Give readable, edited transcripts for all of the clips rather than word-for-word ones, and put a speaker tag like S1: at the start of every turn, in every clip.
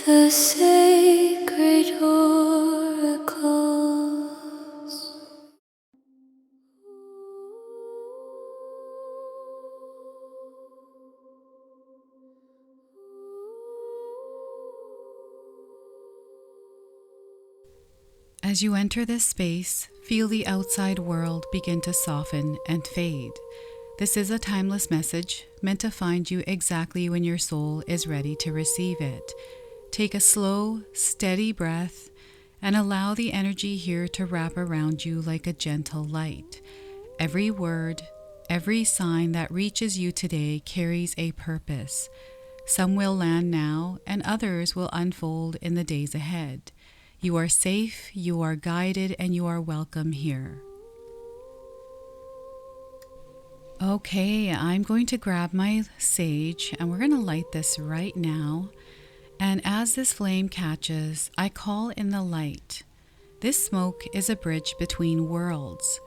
S1: The sacred oracles.
S2: As you enter this space, feel the outside world begin to soften and fade. This is a timeless message meant to find you exactly when your soul is ready to receive it. Take a slow, steady breath and allow the energy here to wrap around you like a gentle light. Every word, every sign that reaches you today carries a purpose. Some will land now, and others will unfold in the days ahead. You are safe, you are guided, and you are welcome here. Okay, I'm going to grab my sage and we're going to light this right now. And as this flame catches, I call in the light. This smoke is a bridge between worlds,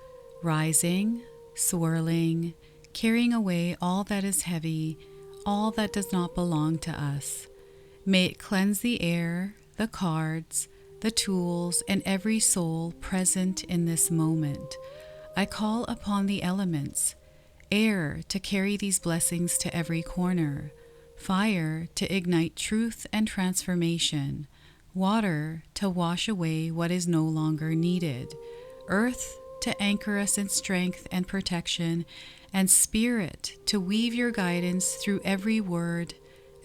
S2: rising, swirling, carrying away all that is heavy, all that does not belong to us. May it cleanse the air, the cards, the tools, and every soul present in this moment. I call upon the elements, air to carry these blessings to every corner, fire to ignite truth and transformation, water to wash away what is no longer needed, earth to anchor us in strength and protection, and spirit to weave your guidance through every word,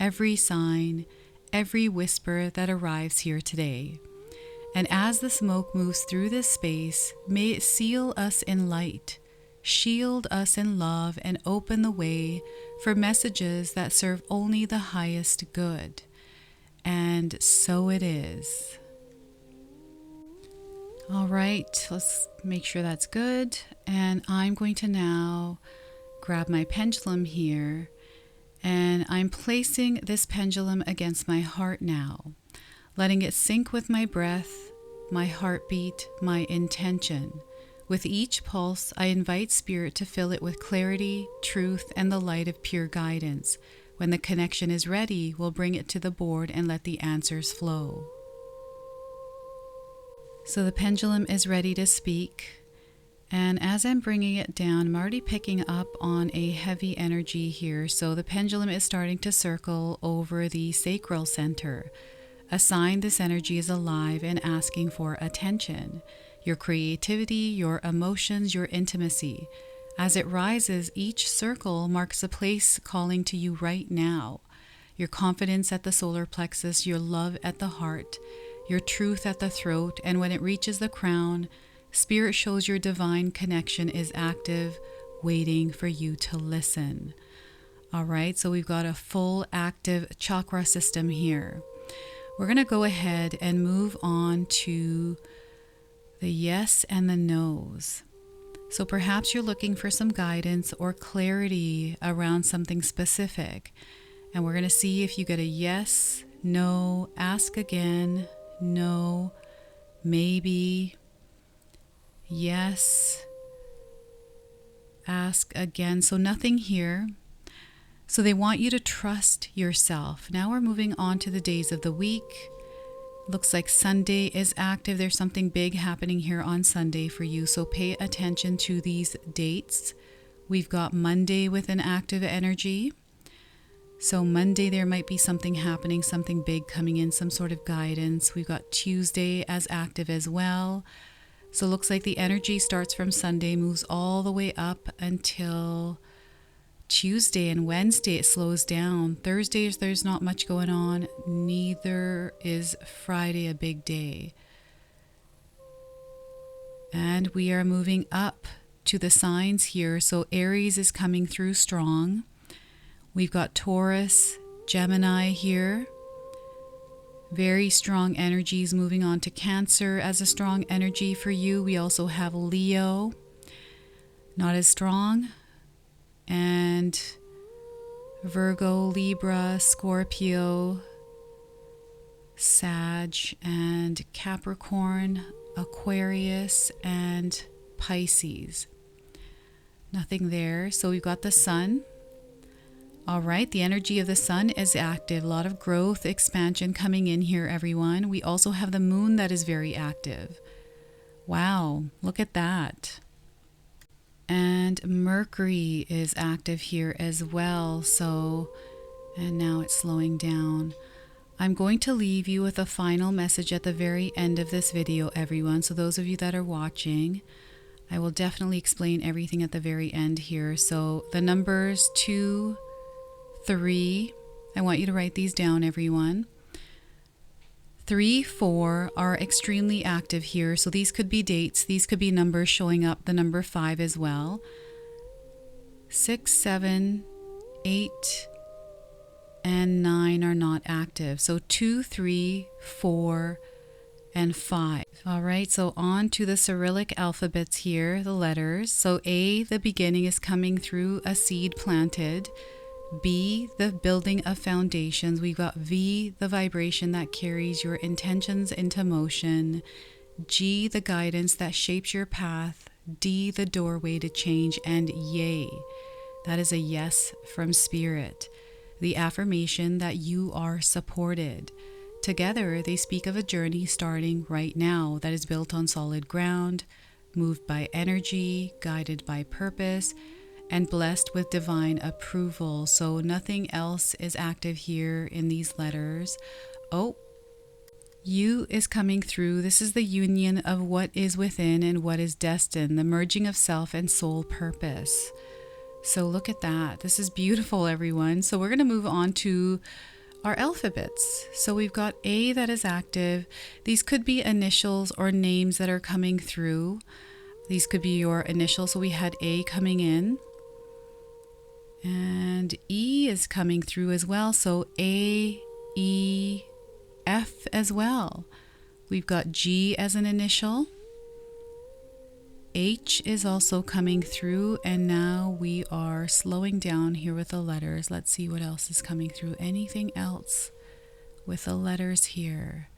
S2: every sign, every whisper that arrives here today. And as the smoke moves through this space, may it seal us in light, shield us in love, and open the way for messages that serve only the highest good. And so it is. All right, let's make sure that's good. And I'm going to now grab my pendulum here, and I'm placing this pendulum against my heart now, letting it sync with my breath, my heartbeat, my intention. With each pulse, I invite Spirit to fill it with clarity, truth, and the light of pure guidance. When the connection is ready, we'll bring it to the board and let the answers flow. So the pendulum is ready to speak. And as I'm bringing it down, I'm already picking up on a heavy energy here. So the pendulum is starting to circle over the sacral center, a sign this energy is alive and asking for attention. Your creativity, your emotions, your intimacy. As it rises, each circle marks a place calling to you right now. Your confidence at the solar plexus, your love at the heart, your truth at the throat, and when it reaches the crown, Spirit shows your divine connection is active, waiting for you to listen. All right, so we've got a full active chakra system here. We're going to go ahead and move on to the yes and the no's. So perhaps you're looking for some guidance or clarity around something specific. And we're going to see if you get a yes, no, ask again, no, maybe, yes, ask again. So nothing here. So they want you to trust yourself. Now we're moving on to the days of the week. Looks like Sunday is active. There's something big happening here on Sunday for you. So pay attention to these dates. We've got Monday with an active energy. So Monday there might be something happening, something big coming in, some sort of guidance. We've got Tuesday as active as well. So it looks like the energy starts from Sunday, moves all the way up until Tuesday, and Wednesday it slows down. Thursdays there's not much going on. Neither is Friday a big day. And we are moving up to the signs here. So Aries is coming through strong. We've got Taurus, Gemini here. Very strong energies. Moving on to Cancer as a strong energy for you. We also have Leo, not as strong. And Virgo, Libra, Scorpio, Sag, and Capricorn, Aquarius, and Pisces. Nothing there. So we've got the Sun All right, the energy of the sun is active. A lot of growth, expansion coming in here, everyone. We also have the moon that is very active. Wow, look at that. And Mercury is active here as well. So, and now it's slowing down. I'm going to leave you with a final message at the very end of this video, everyone. So those of you that are watching, I will definitely explain everything at the very end here. So the numbers 2, 3, I want you to write these down, everyone. 3, 4 are extremely active here. So these could be dates. These could be numbers showing up. The number 5 as well. 6, 7, 8, and 9 are not active. So 2, 3, 4, and 5. All right, so on to the Cyrillic alphabets here, the letters. So A, the beginning, is coming through a seed planted. B, the building of foundations. We've got V, the vibration that carries your intentions into motion. G, the guidance that shapes your path. D, the doorway to change. And yay, that is a yes from spirit. The affirmation that you are supported. Together, they speak of a journey starting right now that is built on solid ground, moved by energy, guided by purpose, and blessed with divine approval. So nothing else is active here in these letters. Oh, U is coming through. This is the union of what is within and what is destined, the merging of self and soul purpose. So look at that. This is beautiful, everyone. So we're going to move on to our alphabets. So we've got A that is active. These could be initials or names that are coming through. These could be your initials. So we had A coming in. And E is coming through as well. So A, E, F as well. We've got G as an initial. H is also coming through, and now we are slowing down here with the letters. Let's see what else is coming through. Anything else with the letters here?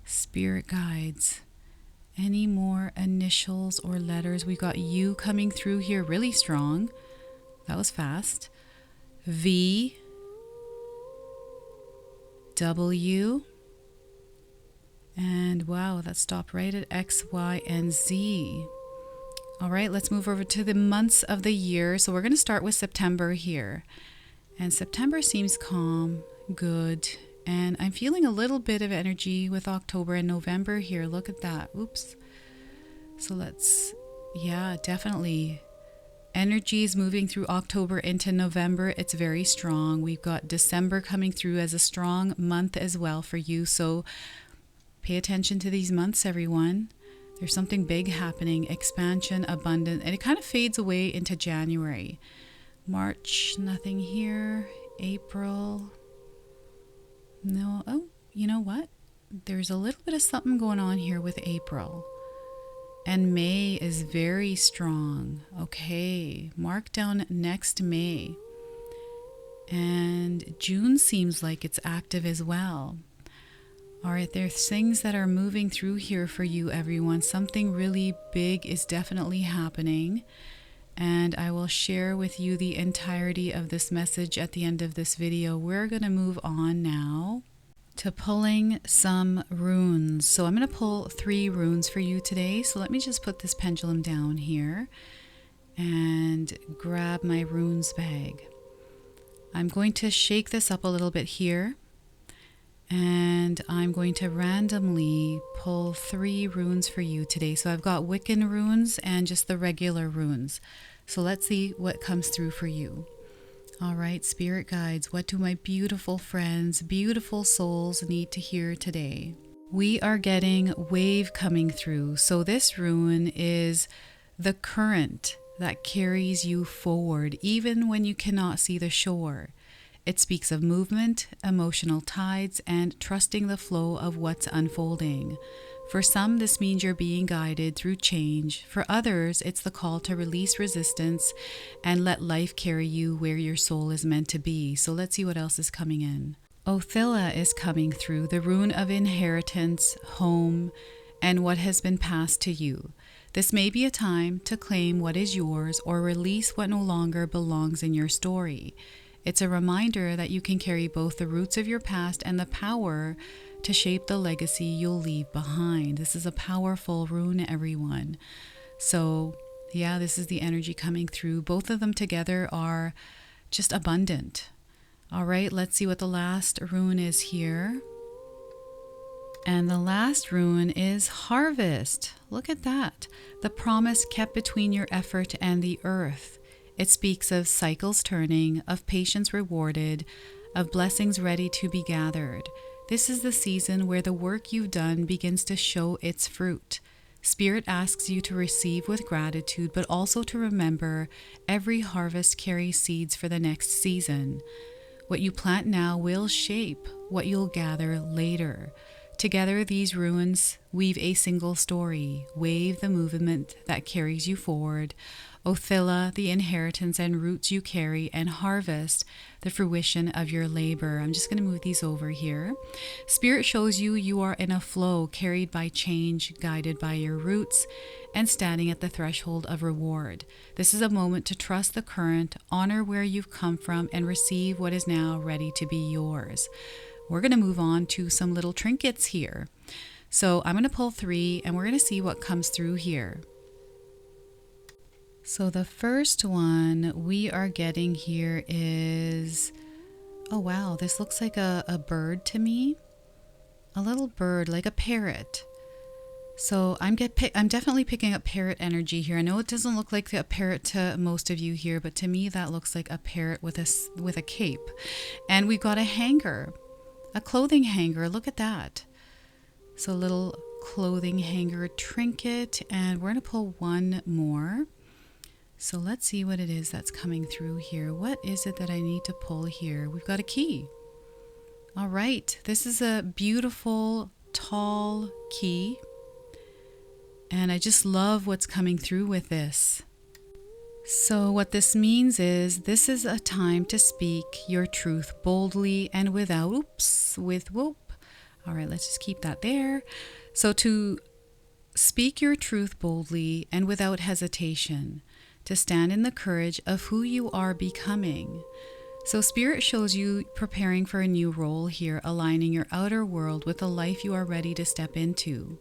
S2: Spirit guides. Any more initials or letters? We got U coming through here really strong. That was fast. V, W, and wow, that stopped right at X, Y, and Z. All right, let's move over to the months of the year. So we're going to start with September here. And September seems calm, good. And I'm feeling a little bit of energy with October and November here. Look at that. Oops. So let's, yeah, definitely. Energy is moving through October into November. It's very strong. We've got December coming through as a strong month as well for you. So pay attention to these months, everyone. There's something big happening, expansion, abundance, and it kind of fades away into January. March, nothing here. April, no. Oh, you know what? There's a little bit of something going on here with April. And May is very strong. Okay, mark down next May. And June seems like it's active as well. All right, there's things that are moving through here for you, everyone. Something really big is definitely happening. And I will share with you the entirety of this message at the end of this video. We're going to move on now to pulling some runes. So I'm going to pull 3 runes for you today. So let me just put this pendulum down here and grab my runes bag. I'm going to shake this up a little bit here. And I'm going to randomly pull 3 runes for you today. So I've got Wiccan runes and just the regular runes. So let's see what comes through for you. All right, spirit guides, what do my beautiful friends, beautiful souls need to hear today? We are getting wave coming through. So this rune is the current that carries you forward, even when you cannot see the shore. It speaks of movement, emotional tides, and trusting the flow of what's unfolding. For some, this means you're being guided through change. For others, it's the call to release resistance and let life carry you where your soul is meant to be. So let's see what else is coming in. Othilla is coming through, the rune of inheritance, home, and what has been passed to you. This may be a time to claim what is yours or release what no longer belongs in your story. It's a reminder that you can carry both the roots of your past and the power to shape the legacy you'll leave behind. This is a powerful rune, everyone. So yeah, this is the energy coming through. Both of them together are just abundant. All right, let's see what the last rune is here. And the last rune is harvest. Look at that. The promise kept between your effort and the earth. It speaks of cycles turning, of patience rewarded, of blessings ready to be gathered. This is the season where the work you've done begins to show its fruit. Spirit asks you to receive with gratitude, but also to remember every harvest carries seeds for the next season. What you plant now will shape what you'll gather later. Together, these runes weave a single story, wave the movement that carries you forward, Othilla, the inheritance and roots you carry, and harvest, the fruition of your labor. I'm just going to move these over here. Spirit shows you you are in a flow, carried by change, guided by your roots, and standing at the threshold of reward. This is a moment to trust the current, honor where you've come from, and receive what is now ready to be yours. We're going to move on to some little trinkets here. So I'm going to pull 3 and we're going to see what comes through here. So the first one we are getting here is, oh wow, this looks like a bird to me. A little bird, like a parrot. So I'm definitely picking up parrot energy here. I know it doesn't look like a parrot to most of you here, but to me that looks like a parrot with a cape. And we've got a hanger. A clothing hanger, look at that. So a little clothing hanger trinket, and we're going to pull one more. So let's see what it is that's coming through here. What is it that I need to pull here? We've got a key. All right, this is a beautiful, tall key. And I just love what's coming through with this. So what this means is this is a time to speak your truth boldly and without whoop. All right, let's just keep that there. So to speak your truth boldly and without hesitation, to stand in the courage of who you are becoming. So Spirit shows you preparing for a new role here, aligning your outer world with the life you are ready to step into.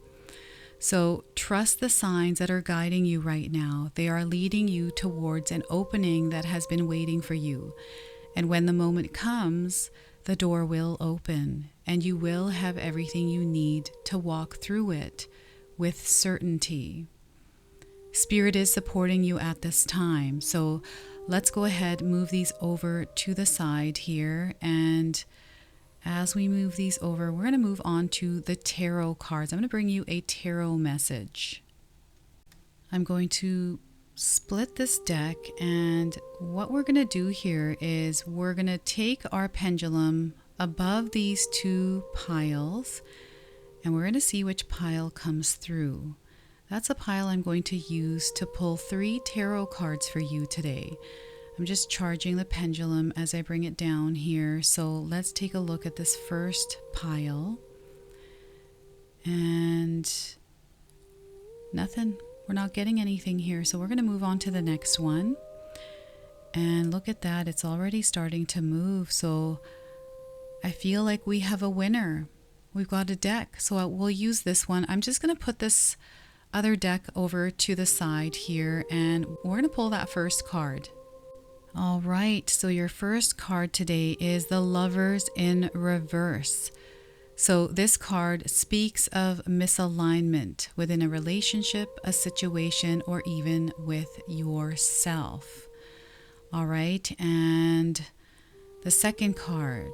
S2: So trust the signs that are guiding you right now. They are leading you towards an opening that has been waiting for you. And when the moment comes, the door will open and you will have everything you need to walk through it with certainty. Spirit is supporting you at this time. So let's go ahead, move these over to the side here. And as we move these over, we're going to move on to the tarot cards. I'm going to bring you a tarot message. I'm going to split this deck, and what we're going to do here is we're going to take our pendulum above these 2 piles, and we're going to see which pile comes through. That's a pile I'm going to use to pull 3 tarot cards for you today. I'm just charging the pendulum as I bring it down here. So let's take a look at this first pile. And nothing. We're not getting anything here. So we're going to move on to the next one. And look at that. It's already starting to move. So I feel like we have a winner. We've got a deck. So we'll use this one. I'm just going to put this other deck over to the side here. And we're going to pull that first card. All right, so your first card today is the Lovers in Reverse. So this card speaks of misalignment within a relationship, a situation, or even with yourself. All right, and the second card,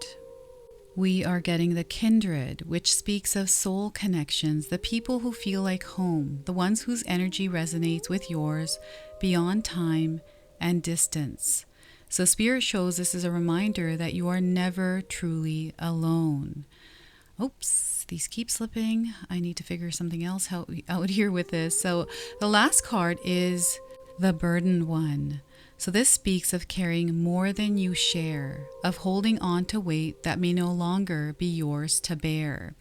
S2: we are getting the Kindred, which speaks of soul connections, the people who feel like home, the ones whose energy resonates with yours beyond time and distance. So Spirit shows this is a reminder that you are never truly alone. Oops, these keep slipping. I need to figure something else out here with this. So the last card is the Burdened One. So this speaks of carrying more than you share, of holding on to weight that may no longer be yours to bear.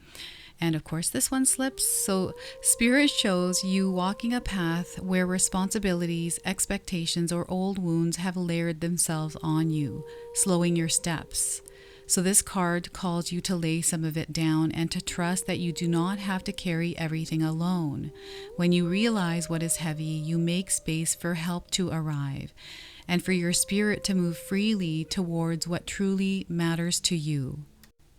S2: And of course, this one slips. So Spirit shows you walking a path where responsibilities, expectations, or old wounds have layered themselves on you, slowing your steps. So this card calls you to lay some of it down and to trust that you do not have to carry everything alone. When you realize what is heavy, you make space for help to arrive and for your spirit to move freely towards what truly matters to you.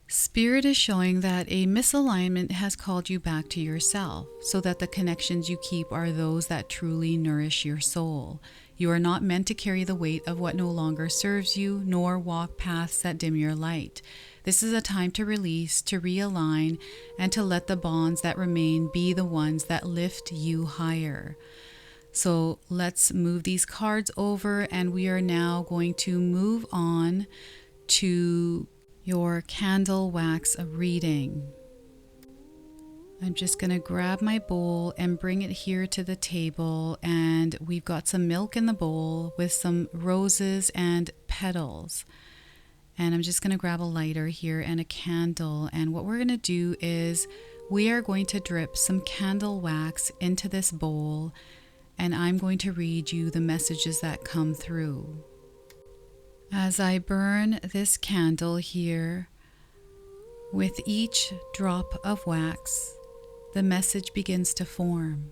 S2: Spirit is showing that a misalignment has called you back to yourself, so that the connections you keep are those that truly nourish your soul. You are not meant to carry the weight of what no longer serves you, nor walk paths that dim your light. This is a time to release, to realign, and to let the bonds that remain be the ones that lift you higher. So let's move these cards over, and we are now going to move on to your candle wax reading. I'm just going to grab my bowl and bring it here to the table, and we've got some milk in the bowl with some roses and petals. And I'm just going to grab a lighter here and a candle, and what we're going to do is we are going to drip some candle wax into this bowl, and I'm going to read you the messages that come through. As I burn this candle here, with each drop of wax, the message begins to form.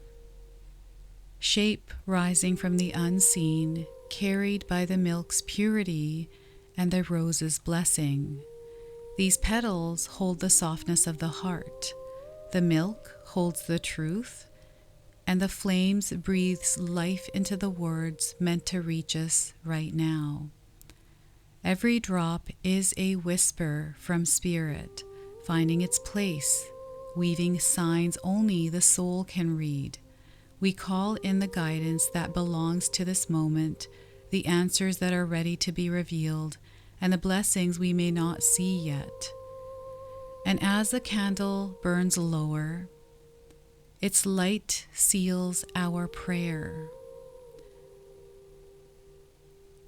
S2: Shape rising from the unseen, carried by the milk's purity and the rose's blessing. These petals hold the softness of the heart. The milk holds the truth, and the flames breathes life into the words meant to reach us right now. Every drop is a whisper from Spirit, finding its place, weaving signs only the soul can read. We call in the guidance that belongs to this moment, the answers that are ready to be revealed, and the blessings we may not see yet. And as the candle burns lower, its light seals our prayer.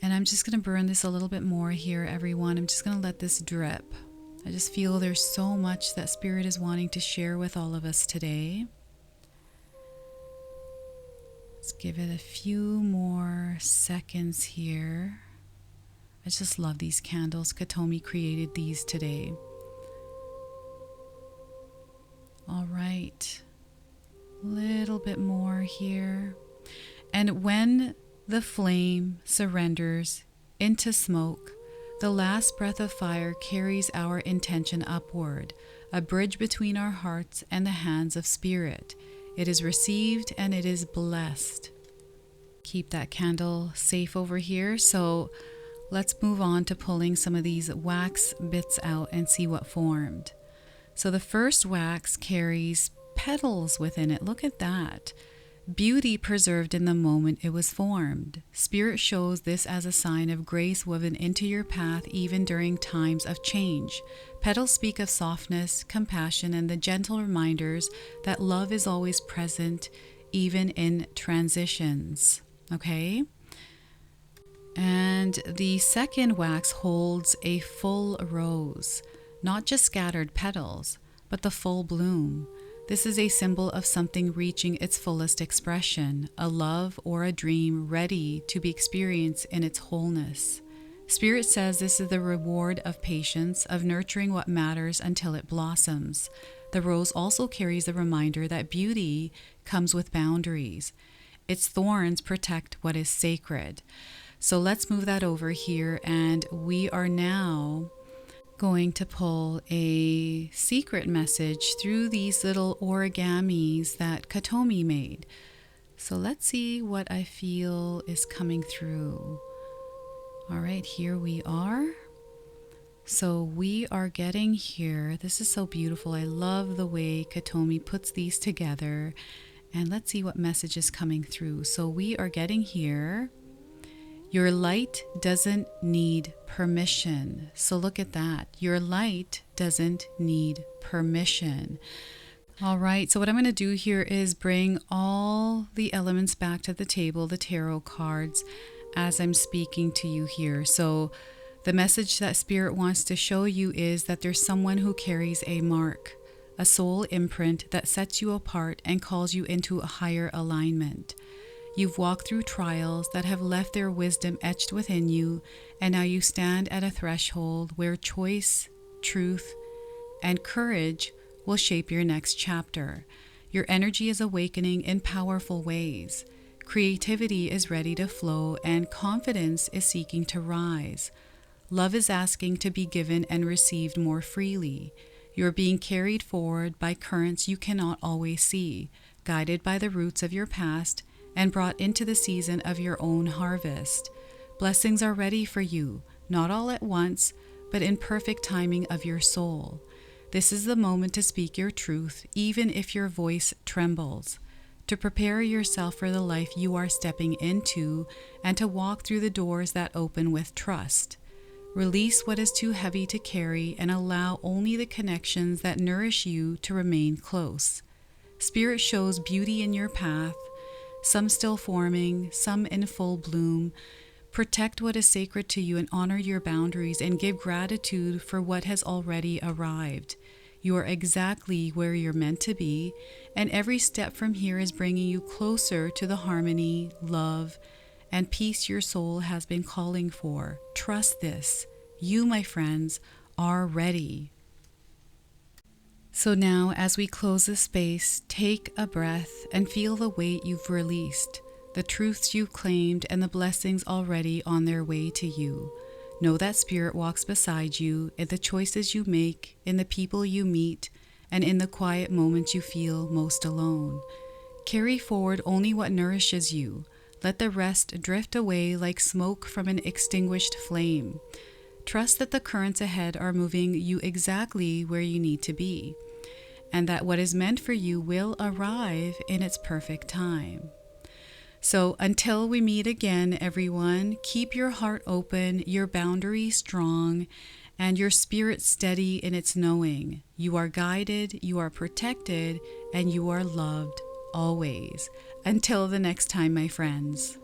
S2: And I'm just going to burn this a little bit more here, everyone. I'm just going to let this drip. I just feel there's so much that Spirit is wanting to share with all of us today. Let's give it a few more seconds here. I just love these candles. Kotomi created these today. All right. A little bit more here. And when the flame surrenders into smoke, the last breath of fire carries our intention upward, a bridge between our hearts and the hands of Spirit. It is received and it is blessed. Keep that candle safe over here. So let's move on to pulling some of these wax bits out and see what formed. So the first wax carries petals within it. Look at that. Beauty preserved in the moment it was formed. Spirit shows this as a sign of grace woven into your path even during times of change. Petals speak of softness, compassion, and the gentle reminders that love is always present even in transitions. Okay? And the second wax holds a full rose, not just scattered petals, but the full bloom. This is a symbol of something reaching its fullest expression, a love or a dream ready to be experienced in its wholeness. Spirit says this is the reward of patience, of nurturing what matters until it blossoms. The rose also carries the reminder that beauty comes with boundaries. Its thorns protect what is sacred. So let's move that over here, and we are now going to pull a secret message through these little origamis that Kotomi made. So let's see what I feel is coming through. All right, here we are. So we are getting here. This is so beautiful. I love the way Kotomi puts these together. And let's see what message is coming through. So we are getting here. Your light doesn't need permission. So look at that. Your light doesn't need permission. All right, so what I'm going to do here is bring all the elements back to the table, the tarot cards, as I'm speaking to you here. So the message that Spirit wants to show you is that there's someone who carries a mark, a a soul imprint that sets you apart and calls you into a higher alignment. You've walked through trials that have left their wisdom etched within you, and now you stand at a threshold where choice, truth, and courage will shape your next chapter. Your energy is awakening in powerful ways. Creativity is ready to flow, and confidence is seeking to rise. Love is asking to be given and received more freely. You are being carried forward by currents you cannot always see, guided by the roots of your past, and brought into the season of your own harvest. Blessings are ready for you, not all at once, but in perfect timing of your soul. This is the moment to speak your truth, even if your voice trembles, to prepare yourself for the life you are stepping into, and to walk through the doors that open with trust. Release what is too heavy to carry and allow only the connections that nourish you to remain close. Spirit shows beauty in your path, some still forming, some in full bloom. Protect what is sacred to you and honor your boundaries and give gratitude for what has already arrived. You are exactly where you're meant to be, and every step from here is bringing you closer to the harmony, love, and peace your soul has been calling for. Trust this. You, my friends, are ready. So now, as we close this space, take a breath and feel the weight you've released, the truths you've claimed, and the blessings already on their way to you. Know that Spirit walks beside you in the choices you make, in the people you meet, and in the quiet moments you feel most alone. Carry forward only what nourishes you. Let the rest drift away like smoke from an extinguished flame. Trust that the currents ahead are moving you exactly where you need to be, and that what is meant for you will arrive in its perfect time. So until we meet again, everyone, keep your heart open, your boundaries strong, and your spirit steady in its knowing. You are guided, you are protected, and you are loved always. Until the next time, my friends.